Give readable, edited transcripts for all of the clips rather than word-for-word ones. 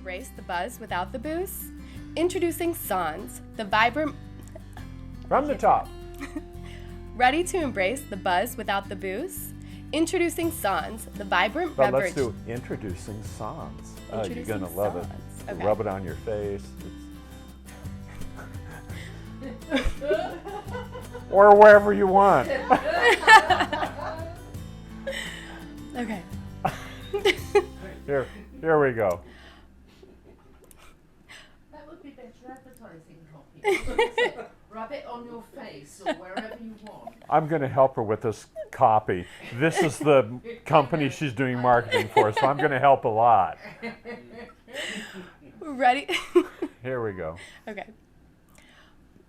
embrace the buzz without the booze? Introducing Sans, the vibrant... From the top. Ready to embrace the buzz without the booze? Introducing Sans, the vibrant But beverage... let's do introducing Sans. Oh, you're Introducing going to love it. Sans. Okay. Rub it on your face. Or wherever you want. Okay. Here we go. That would be better advertising copy. Rub it on your face or wherever you want. I'm going to help her with this copy. This is the company she's doing marketing for, so I'm going to help a lot. Ready? Here we go. Okay.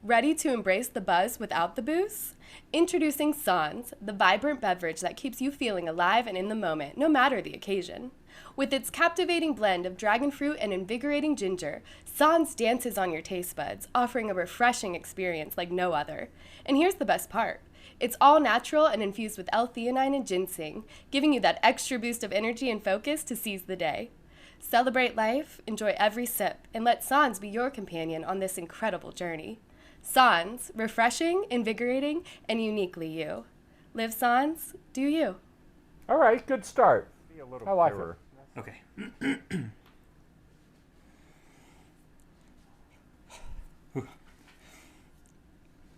Ready to embrace the buzz without the booze? Introducing Sans, the vibrant beverage that keeps you feeling alive and in the moment, no matter the occasion. With its captivating blend of dragon fruit and invigorating ginger, Sans dances on your taste buds, offering a refreshing experience like no other. And here's the best part. It's all natural and infused with L-theanine and ginseng, giving you that extra boost of energy and focus to seize the day. Celebrate life, enjoy every sip, and let Sans be your companion on this incredible journey. Sans, refreshing, invigorating, and uniquely you. Live Sans, do you. All right, good start. I like her. Okay.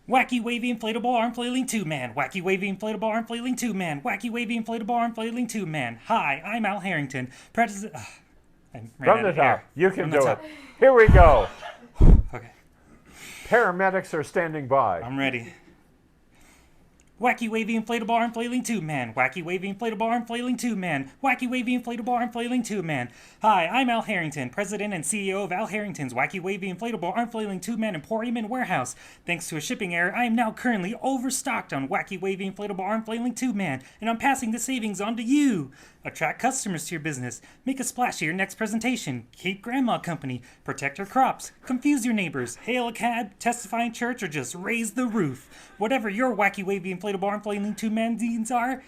Wacky wavy inflatable arm flailing 2-man. Wacky wavy inflatable arm flailing 2-man. Wacky wavy inflatable arm flailing 2-man. Hi, I'm Al Harrington, president. From the top. You can do it. Here we go. Okay. Paramedics are standing by. I'm ready. Wacky wavy inflatable arm flailing 2-man. Wacky wavy inflatable arm flailing 2-man. Wacky wavy inflatable arm flailing 2-man. Hi, I'm Al Harrington, president and CEO of Al Harrington's Wacky wavy inflatable arm flailing 2-man emporium and warehouse. Thanks to a shipping error, I am now currently overstocked on wacky wavy inflatable arm flailing 2-man, and I'm passing the savings on to you. Attract customers to your business. Make a splash at your next presentation. Keep grandma company. Protect her crops. Confuse your neighbors. Hail a cab, testify in church, or just raise the roof. Whatever your wacky wavy inflatable arm flailing 2-man needs are,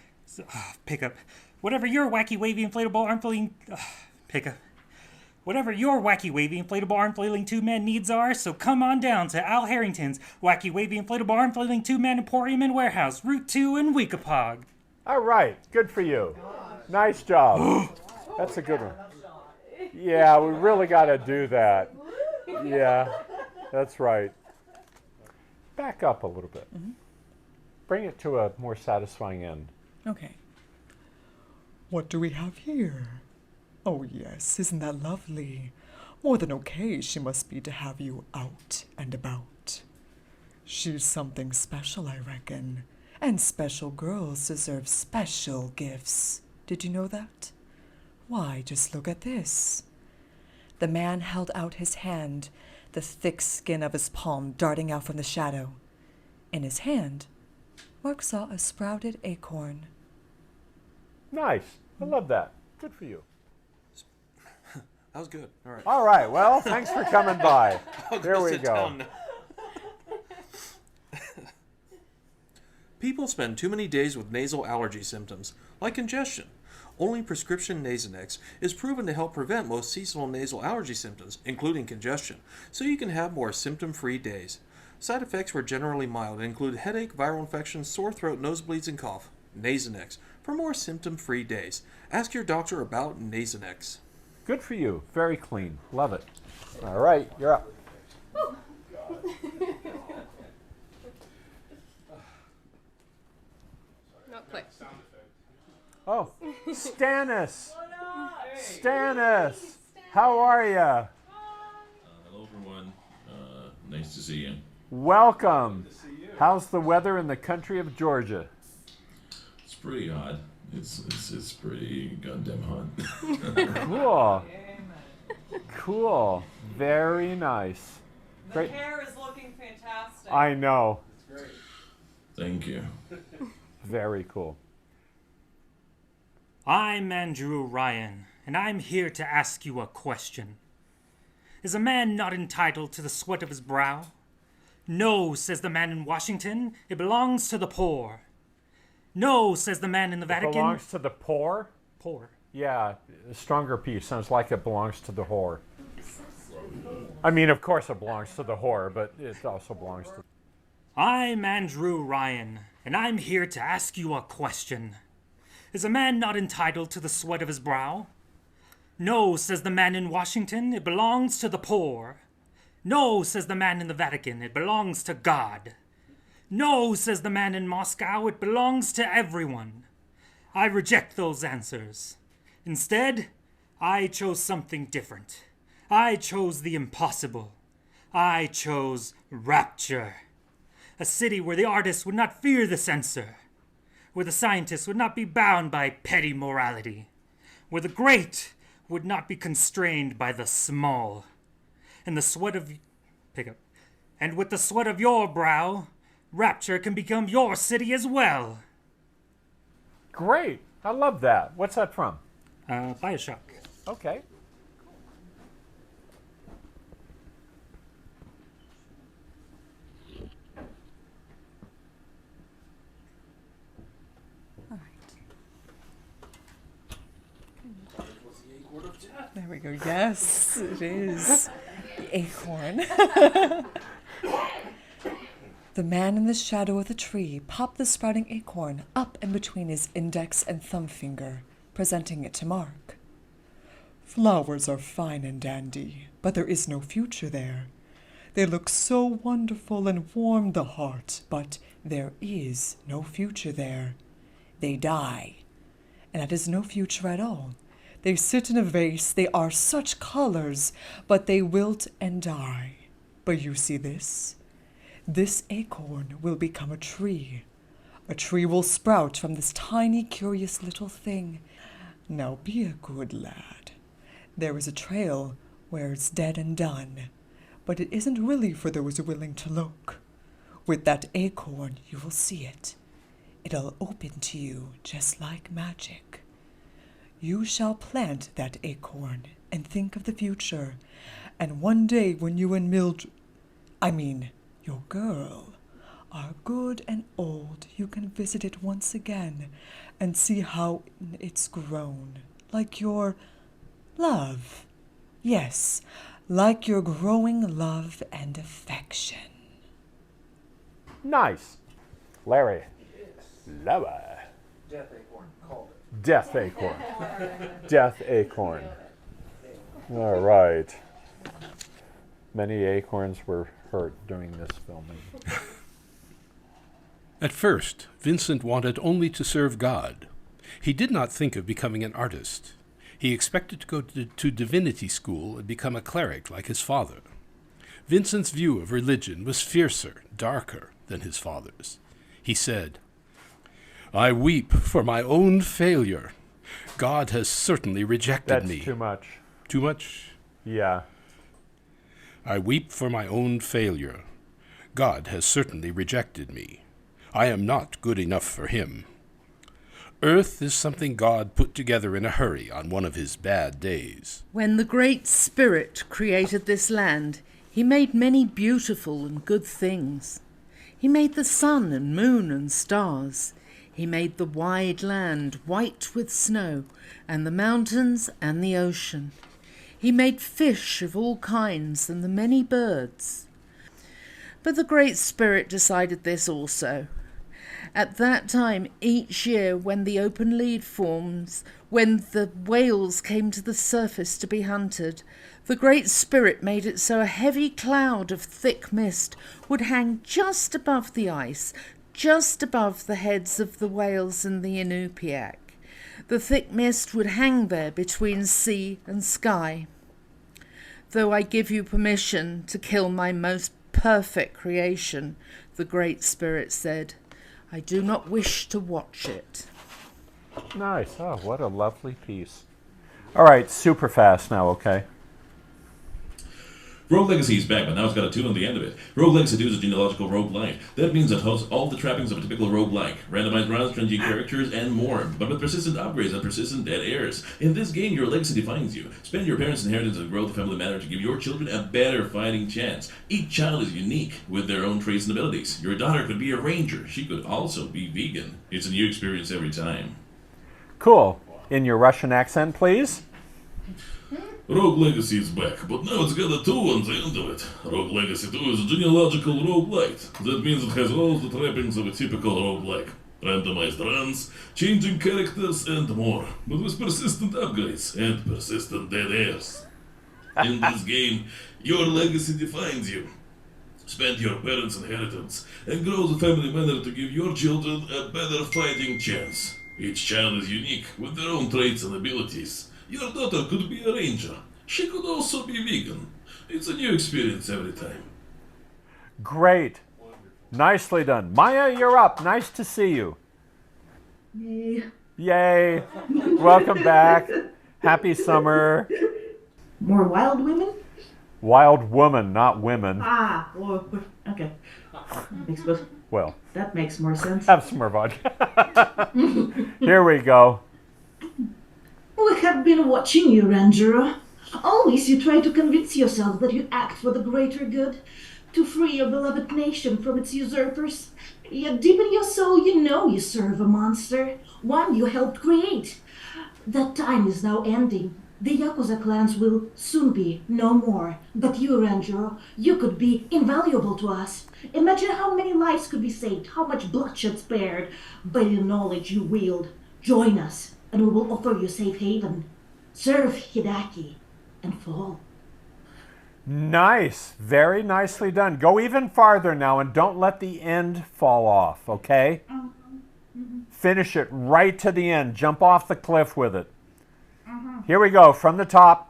pick up. Whatever your wacky wavy inflatable arm flailing pick up. Whatever your wacky wavy inflatable arm flailing 2-man needs are, so come on down to Al Harrington's Wacky wavy inflatable arm flailing 2-man emporium and warehouse, Route 2 in Weekapaug. All right, good for you. Nice job. That's a good one. Yeah, we really got to do that. Yeah, that's right. Back up a little bit. Mm-hmm. Bring it to a more satisfying end. Okay. What do we have here? Oh, yes, isn't that lovely? More than okay she must be to have you out and about. She's something special, I reckon. And special girls deserve special gifts. Did you know that? Why, just look at this. The man held out his hand, the thick skin of his palm darting out from the shadow. In his hand, Mark saw a sprouted acorn. Nice. I love that. Good for you. That was good. All right. All right. Well, thanks for coming by. There we go. People spend too many days with nasal allergy symptoms, like congestion. Only prescription Nasonex is proven to help prevent most seasonal nasal allergy symptoms, including congestion, so you can have more symptom-free days. Side effects were generally mild and include headache, viral infections, sore throat, nosebleeds, and cough. Nasonex, for more symptom-free days. Ask your doctor about Nasonex. Good for you. Very clean. Love it. All right, you're up. Not quick. Oh, Stannis. Stannis. How are you? Hello, everyone. Nice to see you. Welcome. How's the weather in the country of Georgia? It's pretty hot. It's pretty goddamn hot. Cool. Cool. Very nice. The hair is looking fantastic. I know. It's great. Thank you. Very cool. I'm Andrew Ryan, and I'm here to ask you a question. Is a man not entitled to the sweat of his brow? No, says the man in Washington, it belongs to the poor. No, says the man in the Vatican. It belongs to the poor? Poor. Yeah, a stronger piece. Sounds like it belongs to the whore. I mean, of course it belongs to the whore, but it also belongs to... I'm Andrew Ryan, and I'm here to ask you a question. Is a man not entitled to the sweat of his brow? No, says the man in Washington, it belongs to the poor. No, says the man in the Vatican, it belongs to God. No, says the man in Moscow, it belongs to everyone. I reject those answers. Instead, I chose something different. I chose the impossible. I chose rapture. A city where the artist would not fear the censor, where the scientist would not be bound by petty morality, where the great would not be constrained by the small, and the sweat of... And with the sweat of your brow, rapture can become your city as well. Great. I love that. What's that from? Bioshock. Okay. There we go. Yes, it is. The acorn. The man in the shadow of the tree popped the sprouting acorn up in between his index and thumb finger, presenting it to Mark. Flowers are fine and dandy, but there is no future there. They look so wonderful and warm the heart, but there is no future there. They die, and that is no future at all. They sit in a vase, they are such colors, but they wilt and die. But you see this? This acorn will become a tree. A tree will sprout from this tiny, curious little thing. Now be a good lad. There is a trail where it's dead and done, but it isn't really for those willing to look. With that acorn, you will see it. It'll open to you just like magic. You shall plant that acorn and think of the future, and one day when you and your girl, are good and old, you can visit it once again and see how it's grown, like your love. Yes, like your growing love and affection. Nice. Larry. Lower. Death Acorn called it. Death acorn. Death acorn. All right. Many acorns were hurt during this filming. At first, Vincent wanted only to serve God. He did not think of becoming an artist. He expected to go to divinity school and become a cleric like his father. Vincent's view of religion was fiercer, darker than his father's. He said, "I weep for my own failure. God has certainly rejected me." That's too much. Too much? Yeah. "I weep for my own failure. God has certainly rejected me. I am not good enough for him. Earth is something God put together in a hurry on one of his bad days. When the Great Spirit created this land, he made many beautiful and good things. He made the sun and moon and stars. He made the wide land white with snow, and the mountains and the ocean. He made fish of all kinds and the many birds. But the Great Spirit decided this also. At that time, each year, when the open lead forms, when the whales came to the surface to be hunted, the Great Spirit made it so a heavy cloud of thick mist would hang just above the ice, just above the heads of the whales in the Inupiaq. The thick mist would hang there between sea and sky. Though I give you permission to kill my most perfect creation, the Great Spirit said, I do not wish to watch it. Nice. Oh, what a lovely piece. All right, super fast now, okay? Rogue Legacy is back, but now it's got a 2 on the end of it. Rogue Legacy 2 is a genealogical roguelike. That means it hosts all the trappings of a typical roguelike. Randomized rounds, stringy characters, and more. But with persistent upgrades and persistent dead heirs. In this game, your legacy defines you. Spend your parents' inheritance and grow the family matter to give your children a better fighting chance. Each child is unique with their own traits and abilities. Your daughter could be a ranger. She could also be vegan. It's a new experience every time. Cool. In your Russian accent, please. Rogue Legacy is back, but now it's got a 2 on the end of it. Rogue Legacy 2 is a genealogical roguelite. That means it has all the trappings of a typical roguelike. Randomized runs, changing characters, and more, but with persistent upgrades and persistent dead heirs. In this game, your legacy defines you. Spend your parents' inheritance and grow the family manor to give your children a better fighting chance. Each child is unique, with their own traits and abilities. Your daughter could be a ranger. She could also be vegan. It's a new experience every time. Great. Nicely done. Maya, you're up. Nice to see you. Yay. Yay. Welcome back. Happy summer. More wild women? Wild woman, not women. Ah, well, okay. Well, That makes more sense. have some more vodka. Here we go. We have been watching you, Ranger. Always you try to convince yourself that you act for the greater good, to free your beloved nation from its usurpers. Yet deep in your soul you know you serve a monster, one you helped create. That time is now ending. The Yakuza clans will soon be no more. But you, Ranger, you could be invaluable to us. Imagine how many lives could be saved, how much bloodshed spared by the knowledge you wield. Join us, and we will offer you safe haven. Serve Hidaki, and fall. Nice. Very nicely done. Go even farther now and don't let the end fall off, okay? Finish it right to the end. Jump off the cliff with it. Here we go, from the top.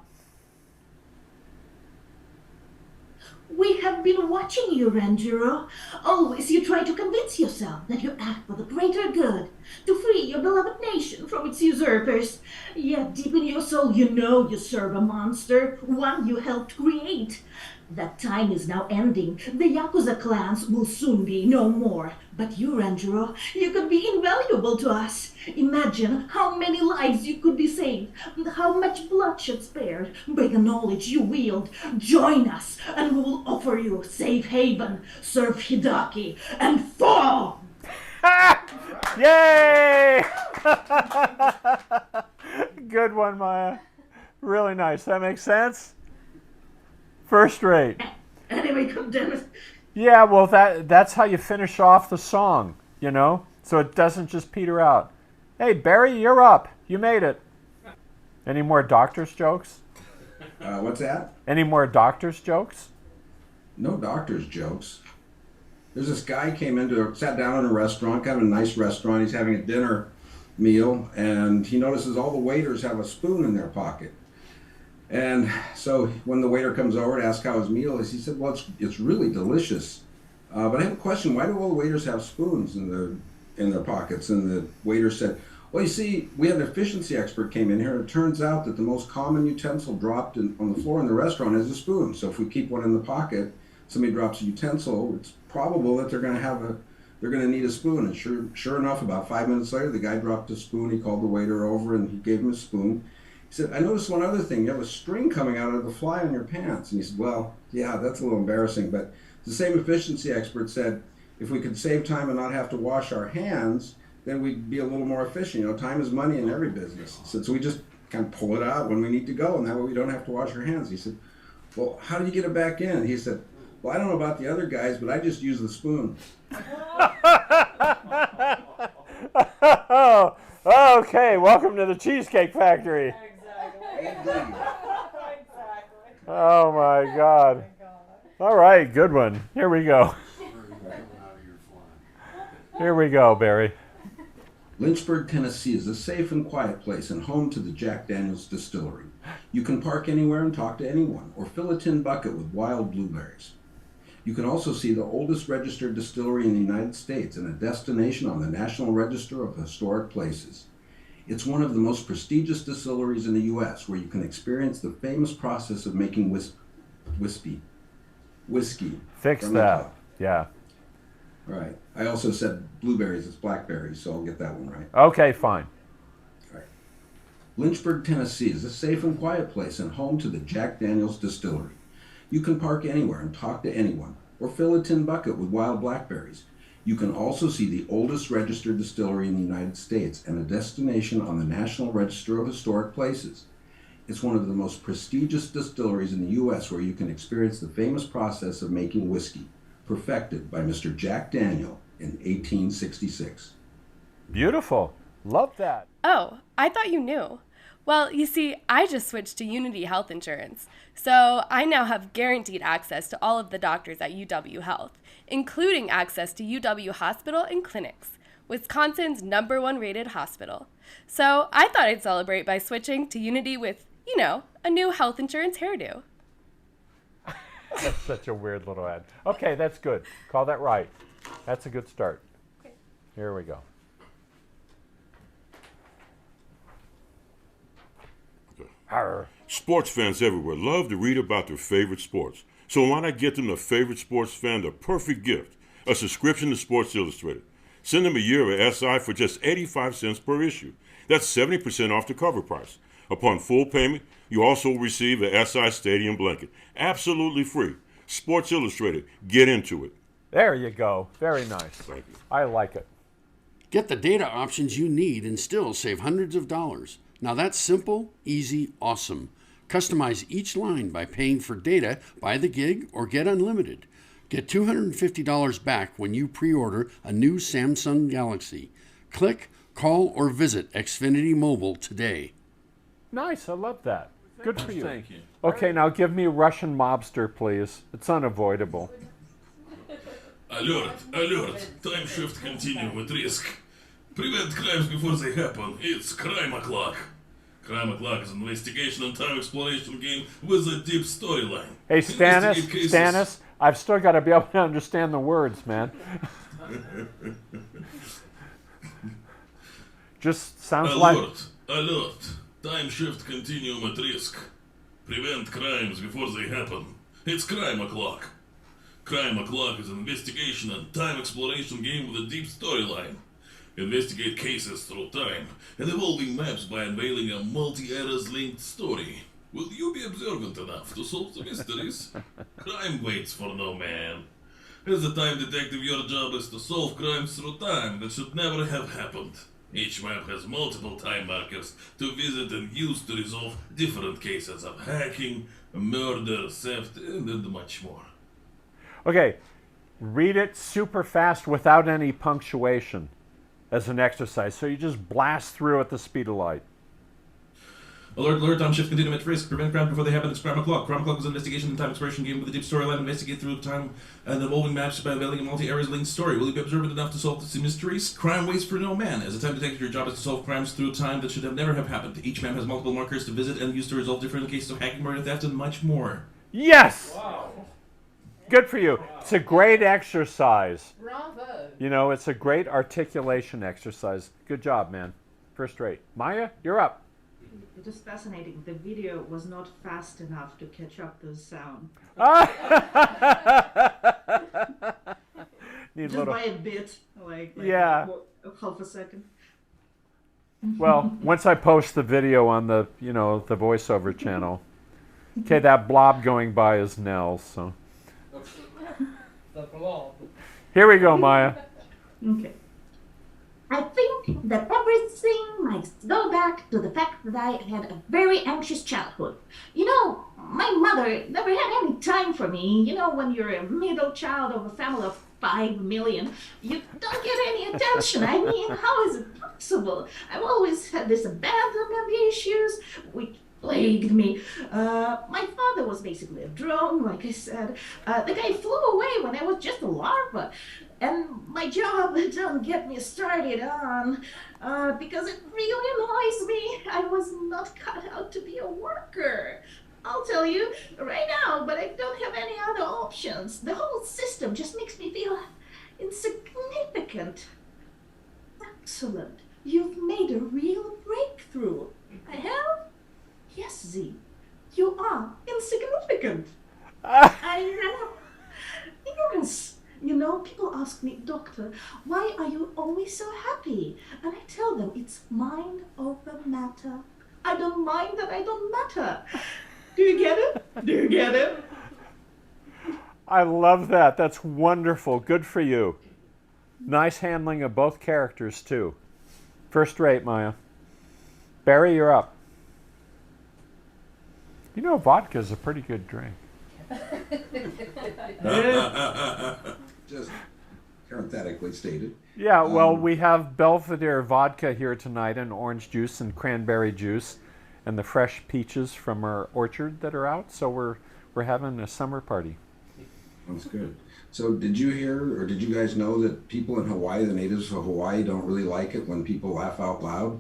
We have been watching you, Ranjiro. Always you try to convince yourself that you act for the greater good, to free your beloved nation from its usurpers. Yet deep in your soul you know you serve a monster, one you helped create. That time is now ending. The Yakuza clans will soon be no more. But you, Ranjiro, you could be invaluable to us. Imagine how many lives you could be saved, how much bloodshed spared by the knowledge you wield. Join us, and we will offer you safe haven, serve Hidaki, and fall! Yay! Good one, Maya. Really nice. That makes sense? First rate. Anyway, damn it. Yeah, well, that's how you finish off the song, you know? So it doesn't just peter out. Hey, Barry, you're up. You made it. Any more doctor's jokes? What's that? Any more doctor's jokes? No doctor's jokes. There's this guy sat down in a restaurant, kind of a nice restaurant. He's having a dinner meal, and he notices all the waiters have a spoon in their pocket. And so when the waiter comes over to ask how his meal is, he said, well, it's really delicious. But I have a question. Why do all the waiters have spoons in their pockets? And the waiter said, well, you see, we had an efficiency expert came in here, and it turns out that the most common utensil dropped on the floor in the restaurant is a spoon. So if we keep one in the pocket, somebody drops a utensil, it's probable that they're going to need a spoon. And sure enough, about 5 minutes later, the guy dropped a spoon. He called the waiter over, and he gave him a spoon. He said, I noticed one other thing. You have a string coming out of the fly on your pants. And he said, well, yeah, that's a little embarrassing. But the same efficiency expert said, if we could save time and not have to wash our hands, then we'd be a little more efficient. You know, time is money in every business. He said, so we just kind of pull it out when we need to go, and that way we don't have to wash our hands. He said, well, how do you get it back in? He said, well, I don't know about the other guys, but I just use the spoon. Okay, welcome to the Cheesecake Factory. Exactly. Oh my God. All right, good one. Here we go. Here we go, Barry. Lynchburg, Tennessee is a safe and quiet place and home to the Jack Daniels Distillery. You can park anywhere and talk to anyone, or fill a tin bucket with wild blueberries. You can also see the oldest registered distillery in the United States and a destination on the National Register of Historic Places. It's one of the most prestigious distilleries in the U.S., where you can experience the famous process of making whiskey. Fix that. Yeah. All right. I also said blueberries. It's blackberries, so I'll get that one right. Okay, fine. All right. Lynchburg, Tennessee is a safe and quiet place and home to the Jack Daniels Distillery. You can park anywhere and talk to anyone, or fill a tin bucket with wild blackberries. You can also see the oldest registered distillery in the United States and a destination on the National Register of Historic Places. It's one of the most prestigious distilleries in the U.S. where you can experience the famous process of making whiskey, perfected by Mr. Jack Daniel in 1866. Beautiful. Love that. Oh, I thought you knew. Well, you see, I just switched to Unity Health Insurance, so I now have guaranteed access to all of the doctors at UW Health, including access to UW Hospital and Clinics, Wisconsin's #1 rated hospital. So I thought I'd celebrate by switching to Unity with, a new health insurance hairdo. That's such a weird little ad. Okay, that's good. Call that right. That's a good start. Okay. Here we go. Arr. Sports fans everywhere love to read about their favorite sports. So why not get them the favorite sports fan the perfect gift, a subscription to Sports Illustrated. Send them a year of SI for just 85 cents per issue. That's 70% off the cover price. Upon full payment, you also receive a SI Stadium blanket. Absolutely free. Sports Illustrated. Get into it. There you go. Very nice. Thank you. I like it. Get the data options you need and still save hundreds of dollars. Now that's simple, easy, awesome. Customize each line by paying for data by the gig or get unlimited. Get $250 back when you pre-order a new Samsung Galaxy. Click, call, or visit Xfinity Mobile today. Nice. I love that. Good for you. Thank you. Okay, now give me Russian mobster, please. It's unavoidable. Alert, alert. Time shift continue with risk. Prevent crimes before they happen. It's Crime O'Clock. Crime O'Clock is an investigation and time exploration game with a deep storyline. Hey, Stannis, Investigate cases- Stannis, I've still got to be able to understand the words, man. Just sounds like... Alert, alert. Time shift continuum at risk. Prevent crimes before they happen. It's Crime O'Clock. Crime O'Clock is an investigation and time exploration game with a deep storyline. Investigate cases through time and evolving maps by unveiling a multi-eras linked story. Will you be observant enough to solve the mysteries? Crime waits for no man. As a time detective, your job is to solve crimes through time that should never have happened. Each map has multiple time markers to visit and use to resolve different cases of hacking, murder, theft, and much more. Okay, read it super fast without any punctuation as an exercise. So you just blast through at the speed of light. Alert, alert, time shift continuum at risk. Prevent crimes before they happen. It's Crime O'Clock. Crime O'Clock is an investigation and time exploration game with a deep storyline. Investigate through time and evolving maps by unveiling a multi-eras linked story. Will you be observant enough to solve the mysteries? Crime waits for no man. As a time detective, your job is to solve crimes through time that should have never have happened. Each map has multiple markers to visit and use to resolve different cases of hacking, murder, theft, and much more. Yes! Wow. Good for you. It's a great exercise. Bravo. You know, it's a great articulation exercise. Good job, man. First rate. Maya, you're up. It was fascinating. The video was not fast enough to catch up the sound. Need Just little... by a bit, like yeah. Half a second. Well, once I post the video on the, the voiceover channel. Okay, that blob going by is Nell, so. Here we go, Maya. Okay. I think that everything might go back to the fact that I had a very anxious childhood. My mother never had any time for me. When you're a middle child of a family of 5 million, you don't get any attention. I mean, how is it possible? I've always had these abandonment issues, which plagued me. My father was basically a drone, like I said. The guy flew away when I was just a larva. And my job, don't get me started on, because it really annoys me. I was not cut out to be a worker. I'll tell you right now, but I don't have any other options. The whole system just makes me feel insignificant. Excellent. You've made a real breakthrough. I have? Yes, Z. You are insignificant. I am. Yes. People ask me, Doctor, why are you always so happy? And I tell them it's mind over matter. I don't mind that I don't matter. Do you get it? Do you get it? I love that. That's wonderful. Good for you. Nice handling of both characters, too. First rate, Maya. Barry, you're up. You know, vodka is a pretty good drink. Just parenthetically stated. Yeah, well, we have Belvedere vodka here tonight, and orange juice and cranberry juice, and the fresh peaches from our orchard that are out. So we're having a summer party. That's good. So did you hear, or did you guys know that people in Hawaii, the natives of Hawaii, don't really like it when people laugh out loud?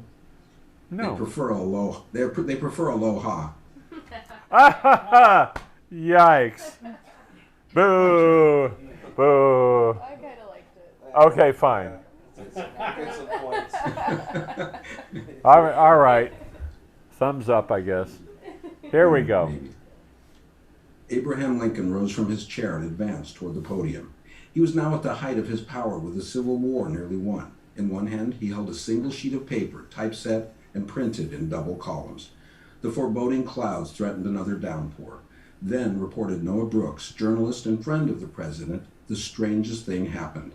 No. They prefer aloha. They prefer aloha. Yikes. Boo. Boo. I kind of liked it. Okay, fine. All right. Thumbs up, I guess. Here we go. Maybe. Abraham Lincoln rose from his chair and advanced toward the podium. He was now at the height of his power with the Civil War nearly won. In one hand, he held a single sheet of paper, typeset and printed in double columns. The foreboding clouds threatened another downpour. Then, reported Noah Brooks, journalist and friend of the president, the strangest thing happened.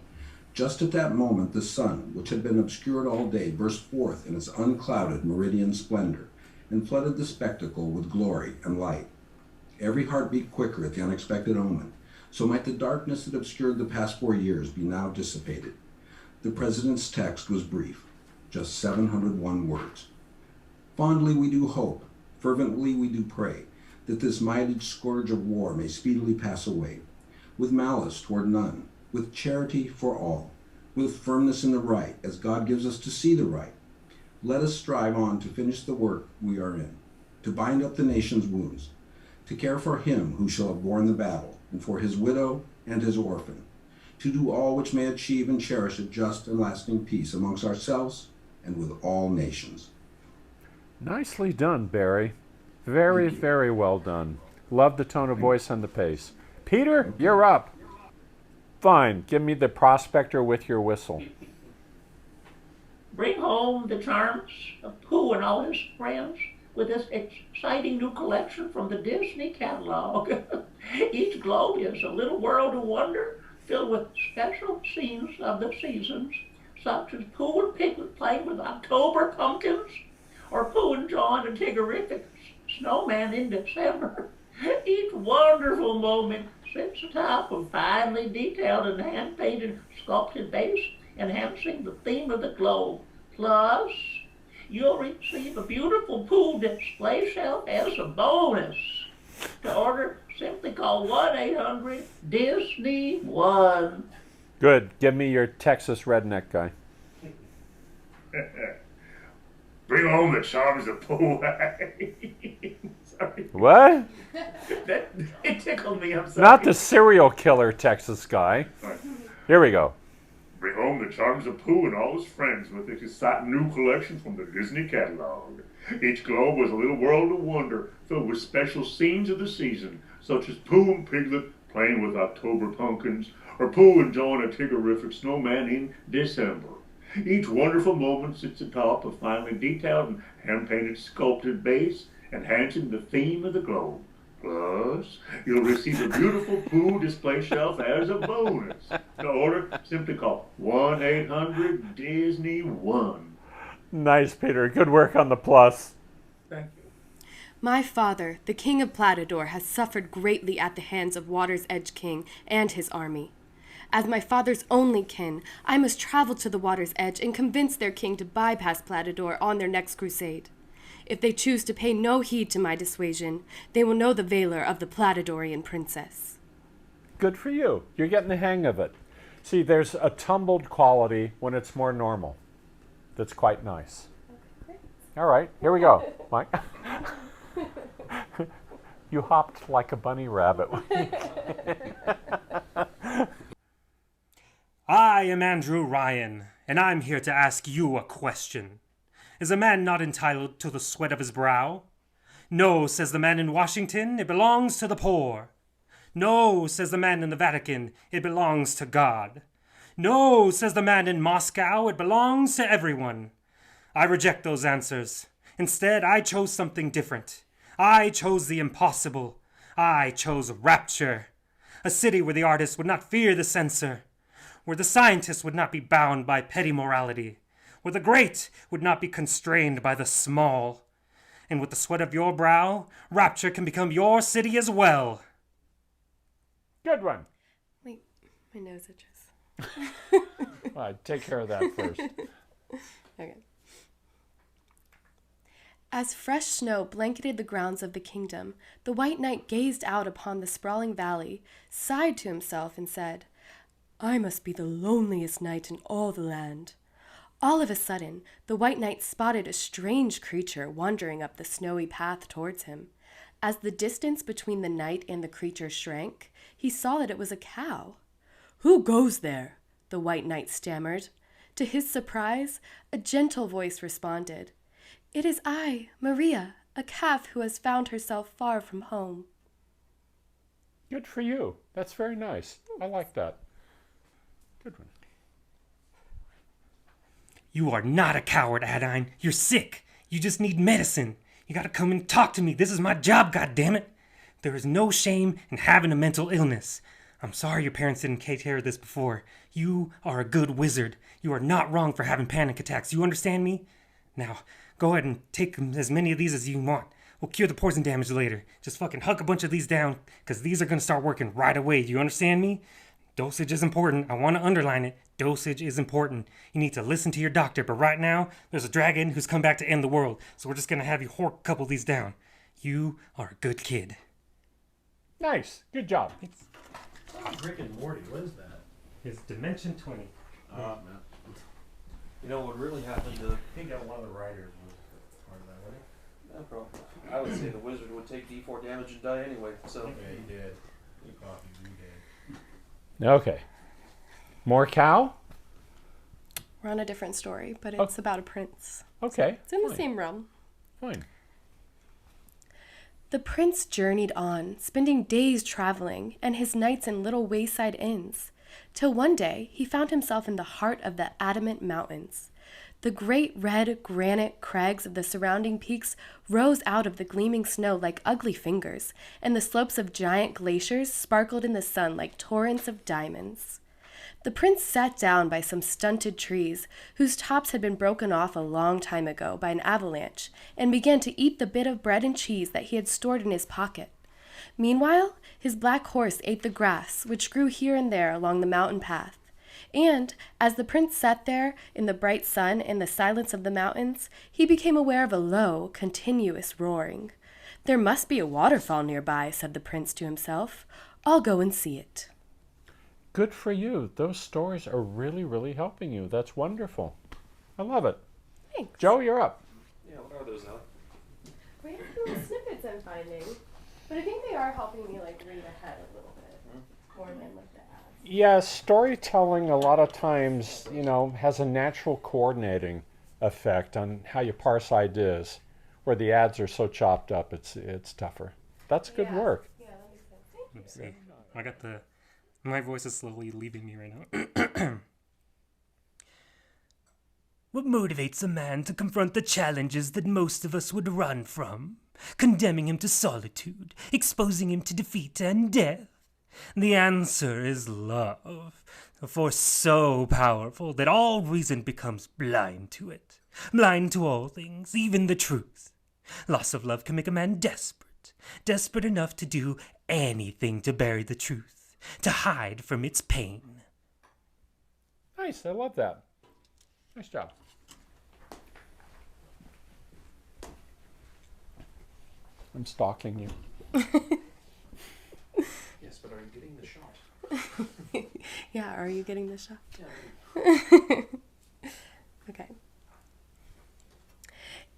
Just at that moment, the sun, which had been obscured all day, burst forth in its unclouded meridian splendor and flooded the spectacle with glory and light. Every heart beat quicker at the unexpected omen. So might the darkness that obscured the past 4 years be now dissipated. The president's text was brief, just 701 words. Fondly we do hope, fervently we do pray, that this mighty scourge of war may speedily pass away, with malice toward none, with charity for all, with firmness in the right, as God gives us to see the right. Let us strive on to finish the work we are in, to bind up the nation's wounds, to care for him who shall have borne the battle, and for his widow and his orphan, to do all which may achieve and cherish a just and lasting peace amongst ourselves and with all nations. Nicely done, Barry. Very, very well done. Love the tone of voice and the pace. Peter, you're up. Fine. Give me the prospector with your whistle. Bring home the charms of Pooh and all his friends with this exciting new collection from the Disney catalog. Each globe is a little world of wonder filled with special scenes of the seasons, such as Pooh and Piglet playing with October pumpkins, or Pooh and John and Tiggerific snowman in December. Each wonderful moment sits atop a finely detailed and hand-painted sculpted base enhancing the theme of the globe. Plus, you'll receive a beautiful Pooh display shelf as a bonus. To order, simply call 1-800-DISNEY-1. Good. Give me your Texas redneck guy. Bring home the charms of Pooh. Sorry. What? It tickled me, I'm sorry. Not the serial killer Texas guy. Here we go. Bring home the charms of Pooh and all his friends with this exciting new collection from the Disney catalog. Each globe was a little world of wonder filled with special scenes of the season, such as Pooh and Piglet playing with October pumpkins, or Pooh and John a Tiggerific snowman in December. Each wonderful moment sits atop a finely detailed and hand-painted sculpted base, enhancing the theme of the globe. Plus, you'll receive a beautiful Pooh display shelf as a bonus. To order, simply call 1-800-DISNEY-1. Nice, Peter. Good work on the plus. Thank you. My father, the king of Platador, has suffered greatly at the hands of Water's Edge King and his army. As my father's only kin, I must travel to the Water's Edge and convince their king to bypass Platador on their next crusade. If they choose to pay no heed to my dissuasion, they will know the valor of the Platadorian princess. Good for you. You're getting the hang of it. See, there's a tumbled quality when it's more normal. That's quite nice. All right, here we go. Mike. You hopped like a bunny rabbit. I am Andrew Ryan, and I'm here to ask you a question. Is a man not entitled to the sweat of his brow? No, says the man in Washington, it belongs to the poor. No, says the man in the Vatican, it belongs to God. No, says the man in Moscow, it belongs to everyone. I reject those answers. Instead, I chose something different. I chose the impossible. I chose rapture. A city where the artist would not fear the censor, where the scientist would not be bound by petty morality, where the great would not be constrained by the small. And with the sweat of your brow, Rapture can become your city as well. Good one. Wait, my nose itches. All right, take care of that first. Okay. As fresh snow blanketed the grounds of the kingdom, the White Knight gazed out upon the sprawling valley, sighed to himself, and said, "I must be the loneliest knight in all the land." All of a sudden, the White Knight spotted a strange creature wandering up the snowy path towards him. As the distance between the knight and the creature shrank, he saw that it was a cow. "Who goes there?" the White Knight stammered. To his surprise, a gentle voice responded, "It is I, Maria, a calf who has found herself far from home." Good for you. That's very nice. I like that. Good one. You are not a coward, Adine. You're sick. You just need medicine. You gotta come and talk to me. This is my job, goddammit. There is no shame in having a mental illness. I'm sorry your parents didn't take care of this before. You are a good wizard. You are not wrong for having panic attacks. You understand me? Now, go ahead and take as many of these as you want. We'll cure the poison damage later. Just fucking huck a bunch of these down, because these are gonna start working right away. Do you understand me? Dosage is important. I want to underline it. Dosage is important. You need to listen to your doctor, but right now, there's a dragon who's come back to end the world, so we're just gonna have you hork a couple of these down. You are a good kid. Nice. Good job. Rick and Morty, what is that? It's Dimension 20. Man. You know what really happened to... I think that one of the writers was part of that, wasn't he? No problem. I would say the wizard would take D4 damage and die anyway, so... Yeah, he did. He copied, he did. Okay. More cow? We're on a different story, but it's about a prince. Okay. It's in the same realm. Fine. The prince journeyed on, spending days traveling and his nights in little wayside inns, till one day he found himself in the heart of the Adamant Mountains. The great red granite crags of the surrounding peaks rose out of the gleaming snow like ugly fingers, and the slopes of giant glaciers sparkled in the sun like torrents of diamonds. The prince sat down by some stunted trees, whose tops had been broken off a long time ago by an avalanche, and began to eat the bit of bread and cheese that he had stored in his pocket. Meanwhile, his black horse ate the grass, which grew here and there along the mountain path. And, as the prince sat there in the bright sun and the silence of the mountains, he became aware of a low, continuous roaring. "There must be a waterfall nearby," said the prince to himself. "I'll go and see it." Good for you. Those stories are really, really helping you. That's wonderful. I love it. Thanks. Joe, you're up. Yeah, what are those, Alec? We have little snippets I'm finding, but I think they are helping me read ahead a little bit more than the ads. Yeah, storytelling a lot of times, has a natural coordinating effect on how you parse ideas. Where the ads are so chopped up, it's tougher. That's good work. Yeah, that makes sense. Let's see. My voice is slowly leaving me right now. What motivates a man to confront the challenges that most of us would run from? Condemning him to solitude, exposing him to defeat and death? The answer is love, a force so powerful that all reason becomes blind to it, blind to all things, even the truth. Loss of love can make a man desperate enough to do anything to bury the truth, to hide from its pain. Nice, I love that. Nice job. I'm stalking you. Yes, but are you getting the shot? Yeah, are you getting the shot? Yeah. Okay.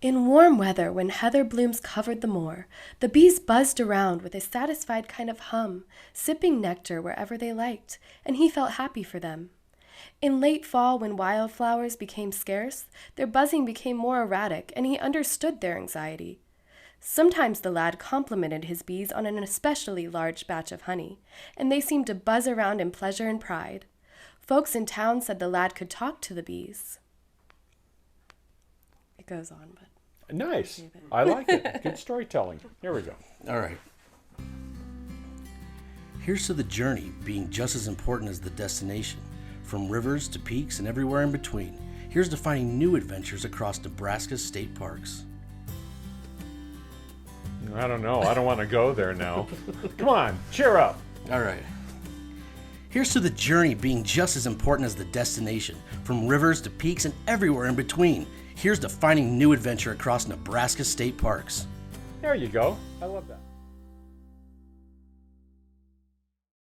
In warm weather, when heather blooms covered the moor, the bees buzzed around with a satisfied kind of hum, sipping nectar wherever they liked, and he felt happy for them. In late fall, when wildflowers became scarce, their buzzing became more erratic, and he understood their anxiety. Sometimes the lad complimented his bees on an especially large batch of honey, and they seemed to buzz around in pleasure and pride. Folks in town said the lad could talk to the bees. It goes on, but... Nice. I like it. Good storytelling. Here we go. All right. Here's to the journey being just as important as the destination. From rivers to peaks and everywhere in between. Here's to finding new adventures across Nebraska's state parks. I don't know. I don't want to go there now. Come on, cheer up. All right. Here's to the journey being just as important as the destination, from rivers to peaks and everywhere in between. Here's to finding new adventure across Nebraska state parks. There you go. I love that.